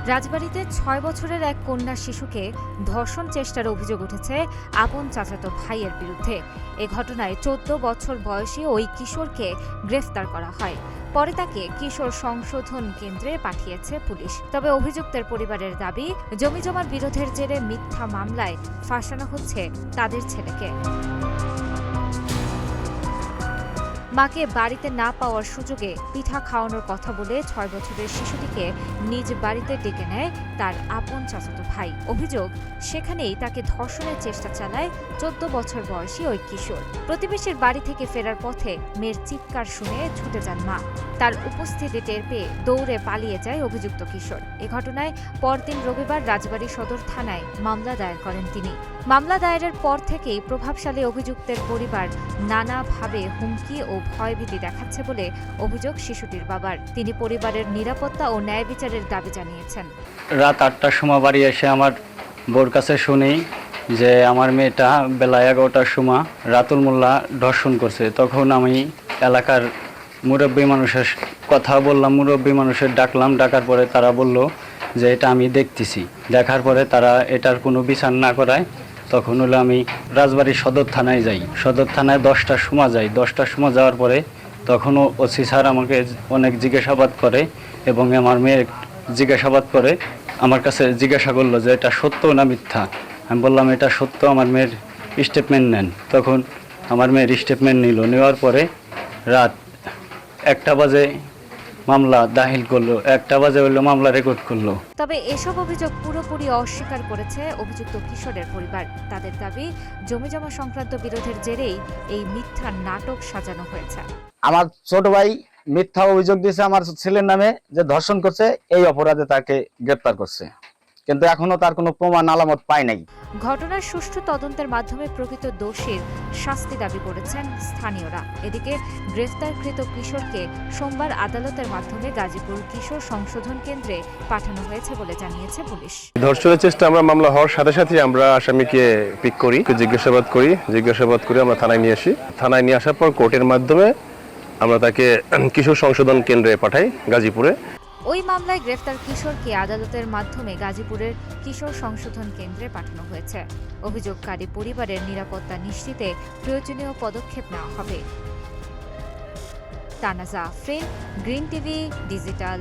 রাজবাড়ীতে ৬ বছরের এক কন্যা শিশুকে ধর্ষণ চেষ্টার অভিযোগ উঠেছে আপন চাচাতো ভাইয়ের বিরুদ্ধে। এ ঘটনায় ১৪ বছর বয়সী ওই কিশোরকে গ্রেফতার করা হয়। পরে তাকে কিশোর সংশোধন কেন্দ্রে পাঠিয়েছে পুলিশ। তবে অভিযুক্তের পরিবারের দাবি, জমিজমার বিরোধের জেরে মিথ্যা মামলায় ফাঁসানো হচ্ছে তাদের ছেলেকে। মাকে বাড়িতে না পাওয়ার সুযোগে পিঠা খাওয়ানোর কথা বলে ৬ বছরের শিশুটিকে নিজ বাড়িতে ডেকে নেয় তার আপন চাচাতো ভাই। অভিযোগ, সেখানেই তাকে ধর্ষণের চেষ্টা চালায় ১৪ বছর বয়সী ওই কিশোর। প্রতিবেশীর বাড়ি থেকে ফেরার পথে মেয়ের চিৎকার শুনে ছুটে যান মা। তার উপস্থিতি টের পেয়ে দৌড়ে পালিয়ে যায় অভিযুক্ত কিশোর। এ ঘটনায় পরদিন রবিবার রাজবাড়ী সদর থানায় মামলা দায়ের করেন তিনি। মামলা দায়েরের পর থেকেই প্রভাবশালী অভিযুক্তের পরিবার নানাভাবে হুমকি ও ভয়ভীতি দেখাচ্ছে বলে অভিযোগ শিশুটির বাবার। তিনি পরিবারের নিরাপত্তা ও ন্যায় বিচারের দাবি জানিয়েছেন। রাত ৮টার সময় বাড়ি এসে আমার বোর কাছে শুনি যে আমার মেয়েটা বেলা ১১টার সময় রাতুল মোল্লা ধর্ষণ করছে। তখন আমি এলাকার মুরব্বী মানুষের কথা বললাম, মুরব্বী মানুষের ডাকলাম। ডাকার পরে তারা বলল যে এটা আমি দেখতেছি। দেখার পরে তারা এটার কোনো বিচার না করায় তখন হলো আমি রাজবাড়ী সদর থানায় যাই। সদর থানায় 10টার সময় যাই। 10টার সময় যাওয়ার পরে তখনও ওসি স্যার আমাকে অনেক জিজ্ঞাসাবাদ করে এবং আমার মেয়ের জিজ্ঞাসাবাদ করে আমার কাছে জিজ্ঞাসা করলো যে এটা সত্য না মিথ্যা। আমি বললাম এটা সত্য, আমার মেয়ের স্টেটমেন্ট নেন। তখন আমার মেয়ের স্টেটমেন্ট নিল। নেওয়ার পরে রাত 1টা বাজে মামলা দাখিল করলো। 1টা বাজে হলো মামলা রেকর্ড করলো। তবে এসব অভিযোগ পুরোপুরি অস্বীকার করেছে অভিযুক্ত কিশোরের পরিবার। তাদের দাবি, জমিজমা সংক্রান্ত বিরোধের জেরেই এই মিথ্যা নাটক সাজানো হয়েছে। আমার ছোট ভাই মিথ্যা অভিযোগ দিয়েছে আমার ছেলের নামে যে ধর্ষণ করছে, এই অপরাধে তাকে গ্রেফতার করছে, কিন্তু এখনো তার কোনো প্রমাণ আলামত পায় নাই। ঘটনার সুষ্ঠু তদন্তের মাধ্যমে প্রকৃত দোষীর শাস্তি দাবি করেছেন স্থানীয়রা। এদিকে গ্রেফতারকৃত কিশোরকে সোমবার আদালতের মাধ্যমে গাজীপুর কিশোর সংশোধন কেন্দ্রে পাঠানো হয়েছে বলে জানিয়েছে পুলিশ। ধর্ষণের চেষ্টা আমরা মামলা হওয়ার সাথে সাথে আমরা আসামিকে পিক করি, জিজ্ঞাসাবাদ করে আমরা থানায় নিয়ে আসি। থানায় নিয়ে আসার পর কোর্টের মাধ্যমে আমরা তাকে কিশোর সংশোধন কেন্দ্রে পাঠাই গাজীপুরে। ওই মামলায় গ্রেফতার কিশোরকে আদালতের মাধ্যমে গাজীপুরের কিশোর সংশোধন কেন্দ্রে পাঠানো হয়েছে। অভিযোগকারী পরিবারের নিরাপত্তা নিশ্চিতে প্রয়োজনীয় পদক্ষেপ নেওয়া হবে। তানাজা আফরিন, গ্রিন টিভি ডিজিটাল।